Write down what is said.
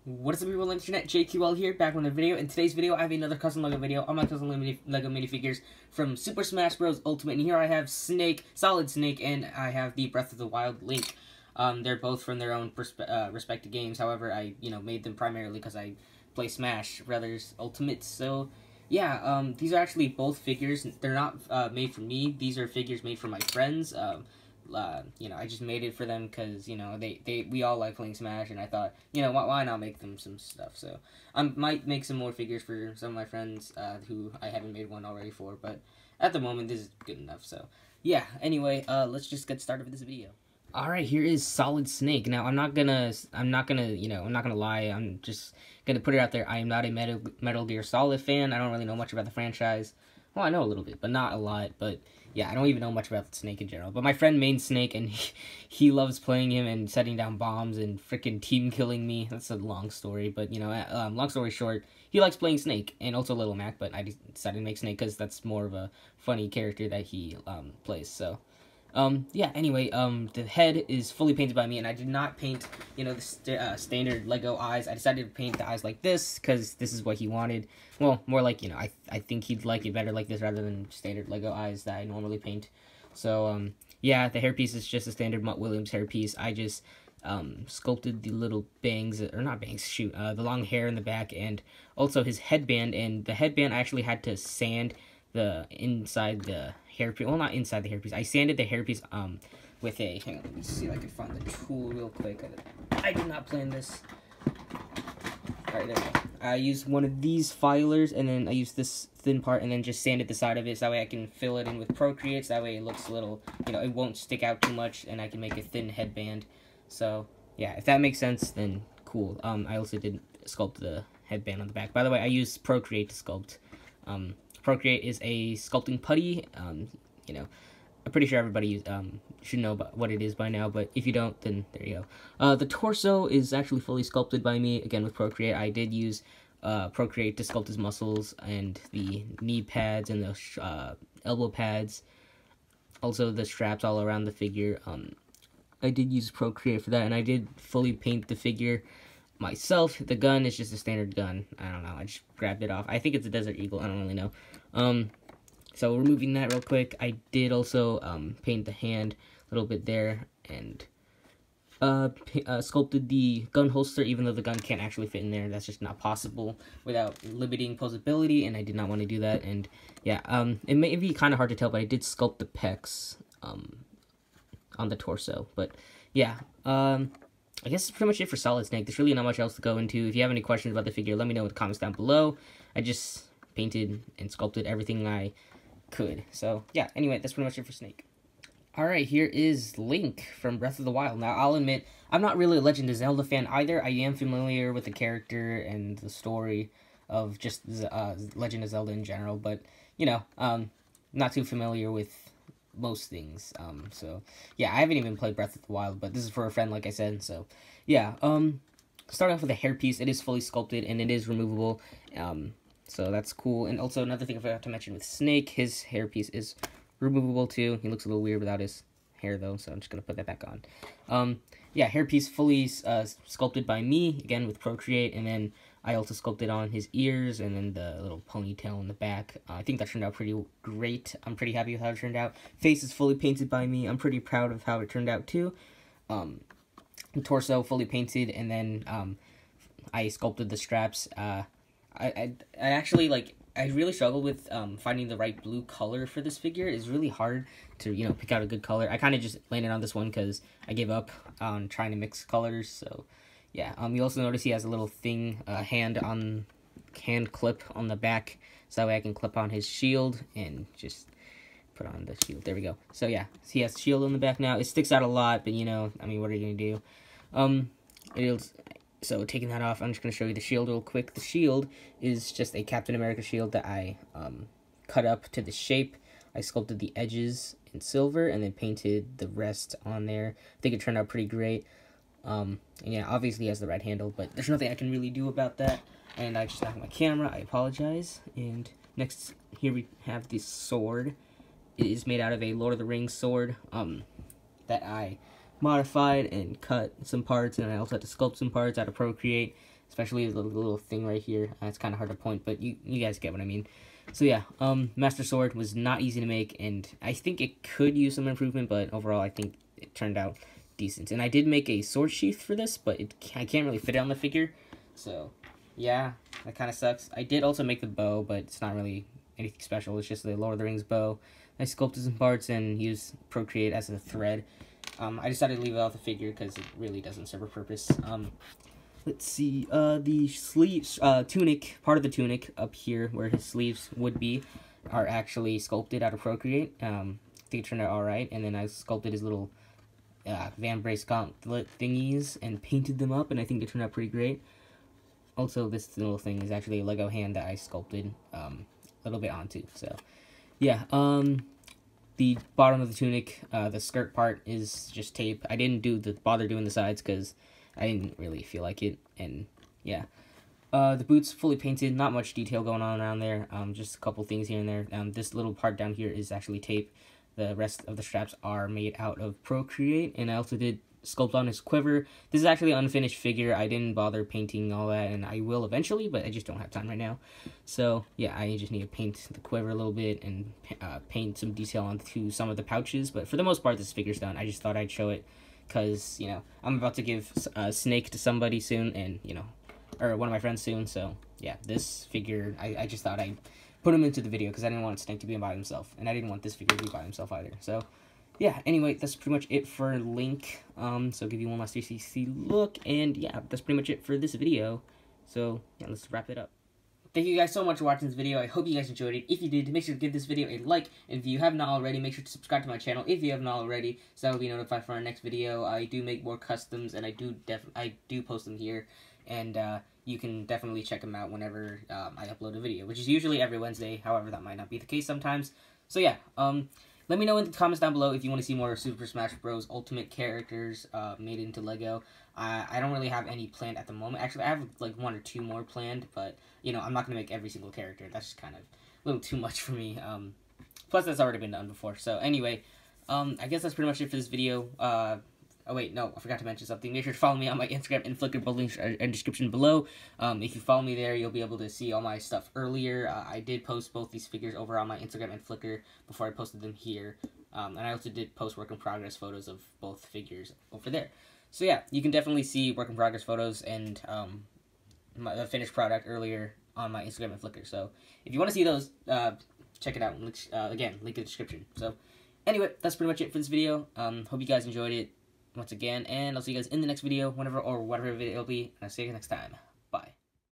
What is up, people on the internet? JQL here, back with another video. In today's video, I have another custom LEGO video on my custom LEGO minifigures from Super Smash Bros. Ultimate. And here I have Snake, Solid Snake, and I have the Breath of the Wild Link. They're both from their own respective games. However, I made them primarily because I play Smash Brothers Ultimate. So yeah, these are actually both figures. They're not made for me. These are figures made for my friends. I just made it for them because, we all like playing Smash, and I thought, why not make them some stuff? So I might make some more figures for some of my friends who I haven't made one already for, but at the moment, this is good enough. So yeah, anyway, let's just get started with this video. Alright, here is Solid Snake. Now, I'm not gonna lie, I'm just gonna put it out there. I am not a Metal Gear Solid fan. I don't really know much about the franchise. Well, I know a little bit, but not a lot, but yeah, I don't even know much about Snake in general. But my friend main Snake, and he loves playing him and setting down bombs and freaking team killing me. That's a long story, but, long story short, he likes playing Snake, and also Little Mac, but I decided to make Snake because that's more of a funny character that he plays, so... yeah, anyway, the head is fully painted by me, and I did not paint, the standard Lego eyes. I decided to paint the eyes like this, because this is what he wanted. Well, more like, I think he'd like it better like this rather than standard Lego eyes that I normally paint. So, yeah, the hairpiece is just a standard Mutt Williams hairpiece. I just, sculpted the little bangs, or not bangs, shoot, the long hair in the back, and also his headband, and the headband I actually had to sand the inside the hairpiece, well, not inside the hairpiece. I sanded the hairpiece with a, hang on, let me see if I can find the tool real quick. I did not plan this. Alright, there we go. I used one of these filers, and then I used this thin part, and then just sanded the side of it, so that way I can fill it in with procreate, so that way it looks a little, it won't stick out too much, and I can make a thin headband. So, yeah, if that makes sense, then cool. I also did sculpt the headband on the back. By the way, I used procreate to sculpt. Procreate is a sculpting putty. I'm pretty sure everybody should know about what it is by now, but if you don't, then there you go. The torso is actually fully sculpted by me, again with Procreate. I did use Procreate to sculpt his muscles and the knee pads and the elbow pads, also the straps all around the figure. I did use Procreate for that, and I did fully paint the figure myself. The gun is just a standard gun. I don't know, I just grabbed it off. I think it's a Desert Eagle, I don't really know. So removing that real quick, I did also paint the hand a little bit there, and sculpted the gun holster, even though the gun can't actually fit in there. That's just not possible without limiting posability, and I did not want to do that. And yeah, it may be kind of hard to tell, but I did sculpt the pecs on the torso. But yeah, I guess that's pretty much it for Solid Snake. There's really not much else to go into. If you have any questions about the figure, let me know in the comments down below. I just painted and sculpted everything I could. So, yeah, anyway, that's pretty much it for Snake. Alright, here is Link from Breath of the Wild. Now, I'll admit, I'm not really a Legend of Zelda fan either. I am familiar with the character and the story of just Legend of Zelda in general, but, not too familiar with most things. So yeah, I haven't even played Breath of the Wild, but this is for a friend, like I said. So yeah, start off with a hairpiece. It is fully sculpted and it is removable, so that's cool. And also another thing I forgot to mention with Snake, his hairpiece is removable too. He looks a little weird without his hair though, so I'm just gonna put that back on. Yeah, hairpiece fully sculpted by me, again with Procreate, and then I also sculpted on his ears and then the little ponytail in the back. I think that turned out pretty great. I'm pretty happy with how it turned out. Face is fully painted by me. I'm pretty proud of how it turned out too. Torso fully painted, and then I sculpted the straps. I actually, I really struggled with finding the right blue color for this figure. It's really hard to, pick out a good color. I kind of just landed on this one because I gave up on trying to mix colors, so... yeah, you also notice he has a little thing, hand clip on the back, so that way I can clip on his shield and just put on the shield. There we go. So yeah, he has shield on the back now. It sticks out a lot, but I mean, what are you gonna do? So taking that off, I'm just gonna show you the shield real quick. The shield is just a Captain America shield that I cut up to the shape. I sculpted the edges in silver and then painted the rest on there. I think it turned out pretty great. And yeah, obviously he has the red handle, but there's nothing I can really do about that. And I just knocked my camera, I apologize. And next, here we have this sword. It is made out of a Lord of the Rings sword, that I modified and cut some parts, and I also had to sculpt some parts out of Procreate. especially the little thing right here. It's kind of hard to point, but you guys get what I mean. So yeah, Master Sword was not easy to make, and I think it could use some improvement, but overall I think it turned out decent. And I did make a sword sheath for this, but I can't really fit it on the figure, so yeah, that kind of sucks. I did also make the bow, but it's not really anything special. It's just the Lord of the Rings bow. I sculpted some parts and used Procreate as a thread. I decided to leave it off the figure because it really doesn't serve a purpose. Let's see, the sleeves, tunic, part of the tunic up here where his sleeves would be, are actually sculpted out of Procreate. I think it turned out alright, and then I sculpted his little vambrace gauntlet thingies and painted them up, and I think they turned out pretty great. Also, this little thing is actually a Lego hand that I sculpted a little bit onto, so yeah. The bottom of the tunic, the skirt part is just tape. I didn't bother doing the sides because I didn't really feel like it, and yeah. The boots fully painted, not much detail going on around there, just a couple things here and there. This little part down here is actually tape. The rest of the straps are made out of Procreate, and I also did sculpt on his quiver. This is actually an unfinished figure. I didn't bother painting all that, and I will eventually, but I just don't have time right now. So yeah, I just need to paint the quiver a little bit and paint some detail onto some of the pouches, but for the most part this figure's done. I just thought I'd show it because, you know, I'm about to give Snake to somebody soon, and, you know, or one of my friends soon, so yeah, this figure, I just thought I'd put him into the video because I didn't want Snake to be by himself, and I didn't want this figure to be by himself either. So yeah, anyway, that's pretty much it for Link. So give you one last 360 look, and yeah, that's pretty much it for this video. So yeah, let's wrap it up. Thank you guys so much for watching this video. I hope you guys enjoyed it. If you did, make sure to give this video a like, and if you have not already, make sure to subscribe to my channel if you have not already, so that will be notified for our next video. I do make more customs, and I do post them here, and you can definitely check them out whenever I upload a video, which is usually every Wednesday. However, that might not be the case sometimes. So yeah, let me know in the comments down below if you want to see more Super Smash Bros. Ultimate characters made into Lego. I don't really have any planned at the moment. Actually, I have like 1 or 2 more planned, but, you know, I'm not going to make every single character. That's just kind of a little too much for me. Plus, that's already been done before. So anyway, I guess that's pretty much it for this video. Oh wait, no, I forgot to mention something. Make sure to follow me on my Instagram and Flickr, both links are in the description below. If you follow me there, you'll be able to see all my stuff earlier. I did post both these figures over on my Instagram and Flickr before I posted them here. And I also did post work in progress photos of both figures over there. So yeah, you can definitely see work in progress photos and the finished product earlier on my Instagram and Flickr. So if you want to see those, check it out. Again, link in the description. So anyway, that's pretty much it for this video. Hope you guys enjoyed it once again, and I'll see you guys in the next video, whenever or whatever video it'll be, and I'll see you next time.